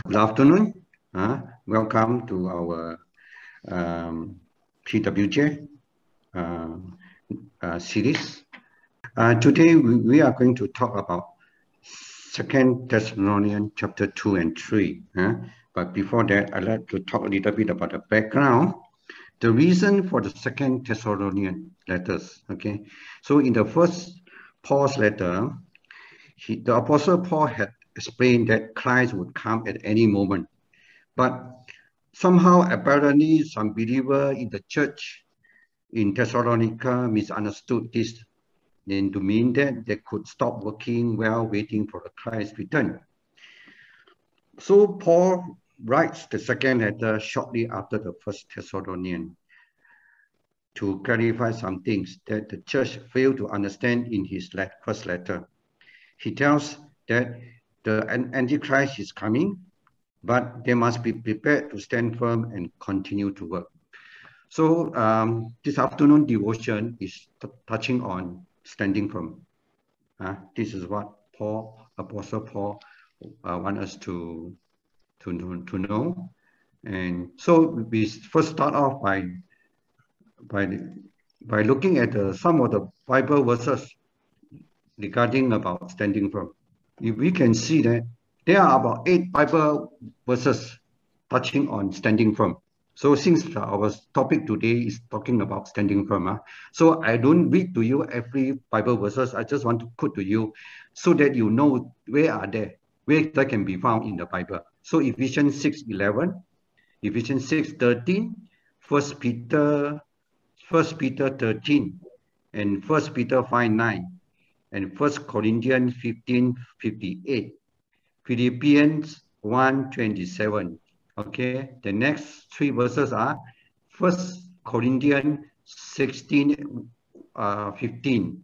Good afternoon. Welcome to our PWJ series. Today we are going to talk about Second Thessalonians chapter 2 and 3. But before that, I'd like to talk a little bit about the background. The reason for the Second Thessalonian letters. Okay, so in the first Paul's letter, the Apostle Paul had explained that Christ would come at any moment. But somehow, apparently, some believer in the church in Thessalonica misunderstood this, then to mean that they could stop working while waiting for the Christ's return. So Paul writes the second letter shortly after the first Thessalonian to clarify some things that the church failed to understand in his first letter. He tells that the Antichrist is coming, but they must be prepared to stand firm and continue to work. So this afternoon devotion is touching on standing firm. This is what Apostle Paul wants us to know. And so we first start off by looking at some of the Bible verses regarding about standing firm. If we can see that there are about 8 Bible verses touching on standing firm. So since our topic today is talking about standing firm, so I don't read to you every Bible verses. I just want to quote to you so that you know where they can be found in the Bible. So Ephesians 6:11, Ephesians 6:13, 1 Peter 13, and 1 Peter 5:9, and 1 Corinthians 15:58, Philippians 1:27. Okay, the next 3 verses are 1 Corinthians 16:15,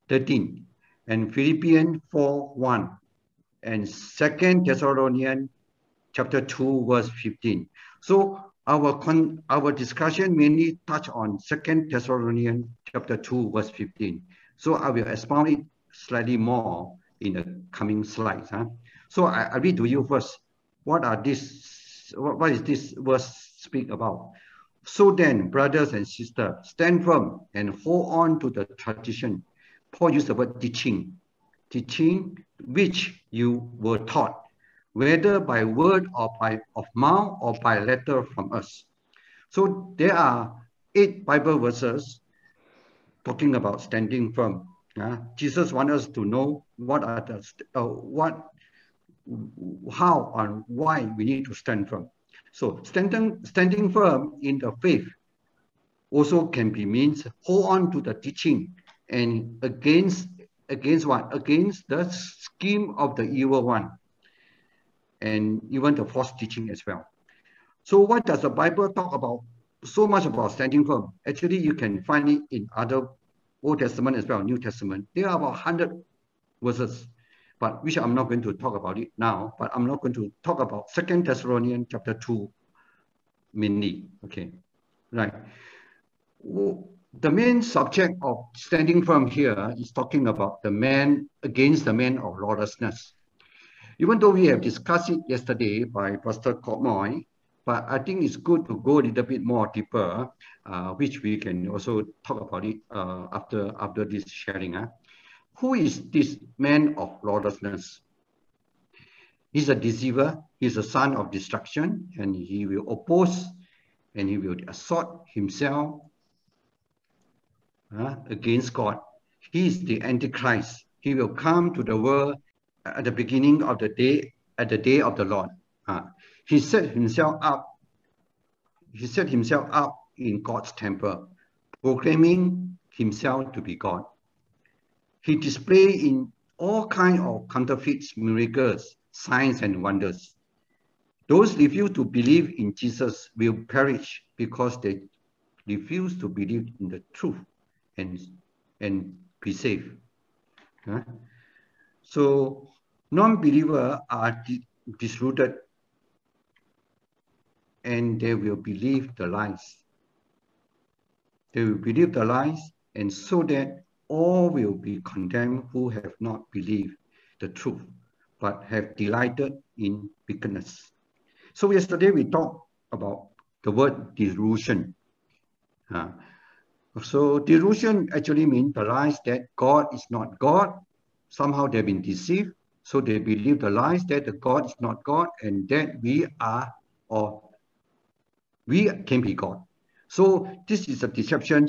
13, and Philippians 4:1, and 2 Thessalonians chapter 2 verse 15. So our discussion mainly touch on 2 Thessalonians chapter 2 verse 15. So I will expound it slightly more in the coming slides. So I read to you first. What is this verse speak about? So then, brothers and sisters, stand firm and hold on to the tradition. Paul used the word teaching which you were taught, whether by word or of mouth or by letter from us. So there are 8 Bible verses talking about standing firm. Jesus wants us to know how and why we need to stand firm. So standing firm in the faith also can be means hold on to the teaching and against what? Against the scheme of the evil one and even the false teaching as well. So what does the Bible talk about so much about standing firm? Actually, you can find it in other Old Testament as well, New Testament. There are about 100 verses, but which I'm not going to talk about it now, but I'm not going to talk about 2 Thessalonians chapter 2 mainly. Okay, right. The main subject of standing firm here is talking about the man against the man of lawlessness. Even though we have discussed it yesterday by Pastor Cormoy, but I think it's good to go a little bit more deeper, which we can also talk about it after this sharing. Who is this man of lawlessness? He's a deceiver. He's a son of destruction, and he will oppose and he will assert himself against God. He is the Antichrist. He will come to the world at the beginning of the day, at the day of the Lord. He set himself up in God's temple, proclaiming himself to be God. He displayed in all kinds of counterfeits, miracles, signs, and wonders. Those refuse to believe in Jesus will perish because they refuse to believe in the truth and be saved. So non-believers are disrooted and they will believe the lies. They will believe the lies, and so that all will be condemned who have not believed the truth, but have delighted in wickedness. So yesterday we talked about the word delusion. So delusion actually means the lies that God is not God. Somehow they've been deceived. So they believe the lies that the God is not God and that we are or we can be God. So this is a deception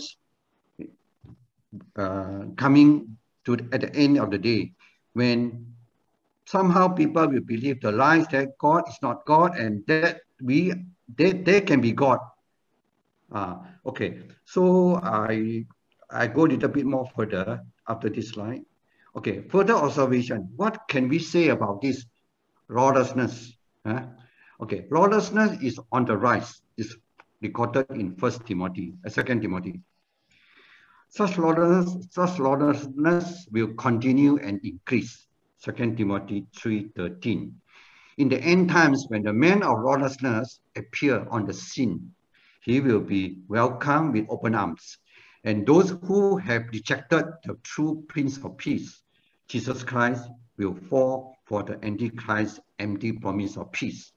coming to at the end of the day when somehow people will believe the lies that God is not God and that they can be God. Okay, so I go a little bit more further after this slide. Okay, further observation. What can we say about this lawlessness? Okay, lawlessness is on the rise. It's recorded in 1 Timothy, 2 Timothy. Such lawlessness will continue and increase. 2 Timothy 3:13. In the end times, when the man of lawlessness appear on the scene, he will be welcomed with open arms. And those who have rejected the true Prince of Peace, Jesus Christ, will fall for the Antichrist's empty promise of peace.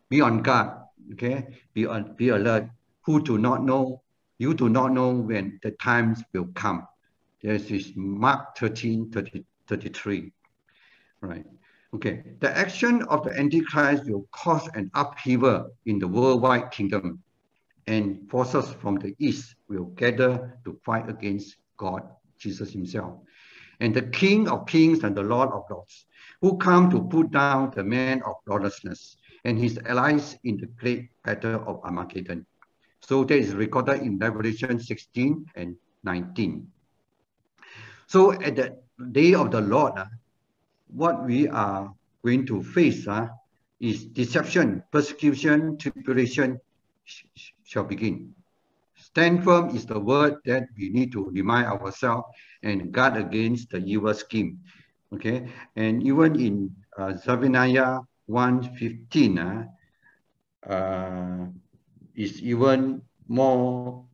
Be on guard, okay? Be alert. You do not know when the times will come. This is Mark 13:33, right? Okay, the action of the Antichrist will cause an upheaval in the worldwide kingdom, and forces from the east will gather to fight against God, Jesus himself, and the King of Kings and the Lord of Lords, who come to put down the man of lawlessness and his allies in the great battle of Armageddon. So that is recorded in Revelation 16 and 19. So at the day of the Lord, what we are going to face is deception, persecution, tribulation shall begin. Stand firm is the word that we need to remind ourselves and guard against the evil scheme. Okay, and even in Zephaniah 1:15 is even more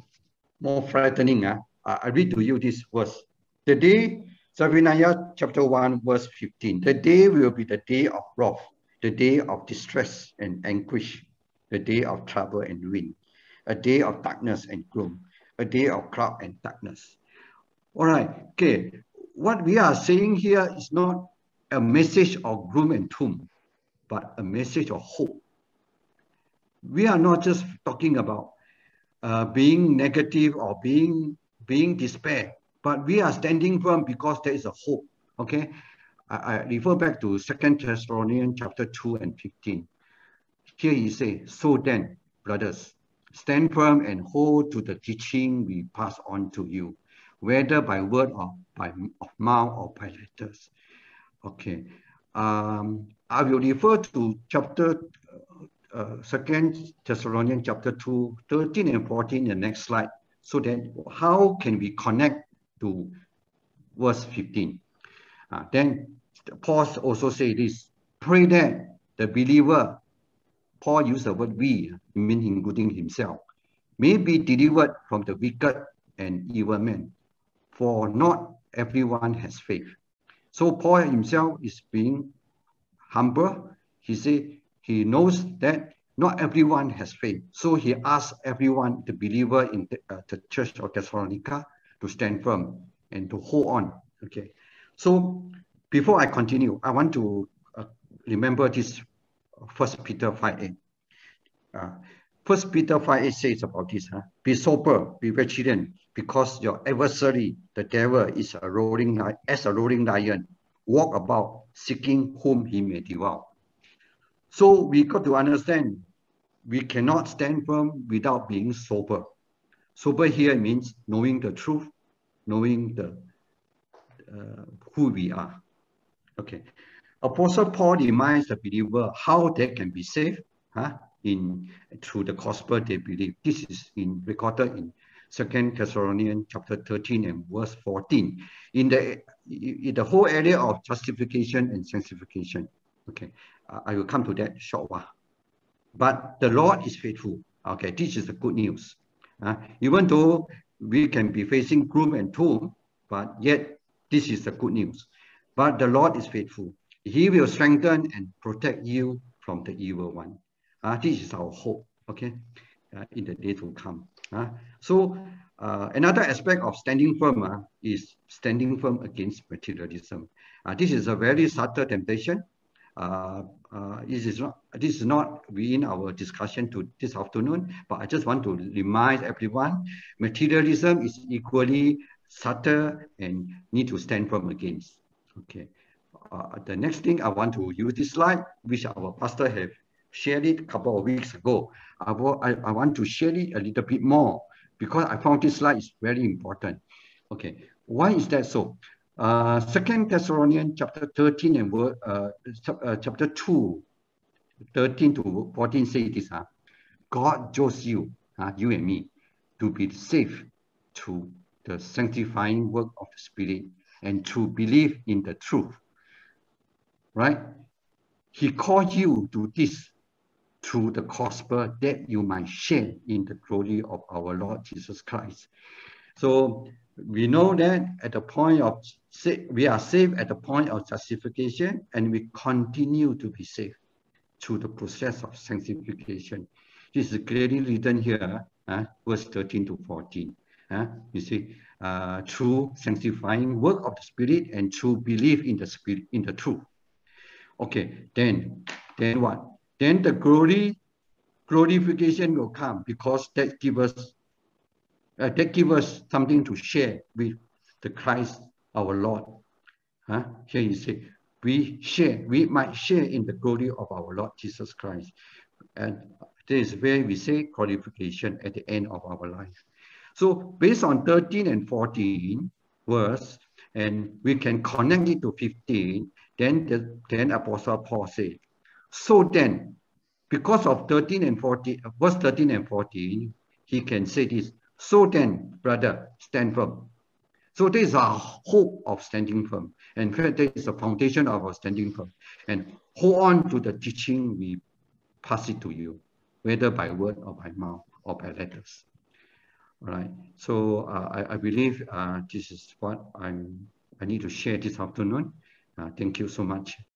frightening. I read to you this verse. The day, Zephaniah chapter 1, verse 15. The day will be the day of wrath, the day of distress and anguish, the day of trouble and ruin, a day of darkness and gloom, a day of cloud and darkness. All right, okay. What we are saying here is not a message of gloom and doom, but a message of hope. We are not just talking about being negative or being despair, but we are standing firm because there is a hope. Okay, I refer back to 2 Thessalonians chapter 2 and 15. Here he says, so then, brothers, stand firm and hold to the teaching we pass on to you, whether by word or by mouth or by letters. Okay, I will refer to chapter 2 Thessalonians chapter 2, 13 and 14 in the next slide. So then how can we connect to verse 15? Then Paul also say this, pray that the believer, Paul used the word we, meaning including himself, may be delivered from the wicked and evil men, for not everyone has faith. So Paul himself is being humble. He said he knows that not everyone has faith. So he asks everyone, the believer in the church of Thessalonica, to stand firm and to hold on. Okay. So before I continue, I want to remember this 1 Peter 5:8. 1 Peter 5:8 says about this, be sober, be vigilant, because your adversary, the devil, is as a roaring lion, walk about seeking whom he may devour. So we got to understand, we cannot stand firm without being sober. Sober here means knowing the truth, knowing the who we are. Okay. Apostle Paul reminds the believer how they can be saved through the gospel they believe. This is recorded in 2 Thessalonians chapter 13 and verse 14. In the whole area of justification and sanctification. Okay, I will come to that short while. But the Lord is faithful. Okay, this is the good news. Even though we can be facing gloom and doom, but yet this is the good news. But the Lord is faithful. He will strengthen and protect you from the evil one. This is our hope, okay, in the day to come. So another aspect of standing firm is standing firm against materialism. This is a very subtle temptation. This is not within our discussion to this afternoon, but I just want to remind everyone, materialism is equally subtle and need to stand firm against. Okay. The next thing I want to use this slide, which our pastor have shared it a couple of weeks ago. I want to share it a little bit more because I found this slide is very important. Okay, why is that so? 2 Thessalonians chapter 13 and chapter 2, 13 to 14 say this. God chose you, you and me, to be saved through the sanctifying work of the Spirit and to believe in the truth. Right? He called you to this through the gospel that you might share in the glory of our Lord Jesus Christ. So we know that at the point of we are saved at the point of justification, and we continue to be saved through the process of sanctification. This is clearly written here, verse 13 to 14. You see, through sanctifying work of the Spirit and through belief in the Spirit, in the truth. Okay, then what? Then the glorification will come because that gives us something to share with the Christ our Lord. Here you say, we might share in the glory of our Lord Jesus Christ. And this is where we say glorification at the end of our life. So based on 13 and 14 verse, and we can connect it to 15, then Apostle Paul said, so then, because of 13 and 14, verse 13 and 14, he can say this, so then, brother, stand firm. So this is our hope of standing firm. And that is the foundation of our standing firm. And hold on to the teaching we pass it to you, whether by word or by mouth or by letters. All right. So I believe this is what I need to share this afternoon. Thank you so much.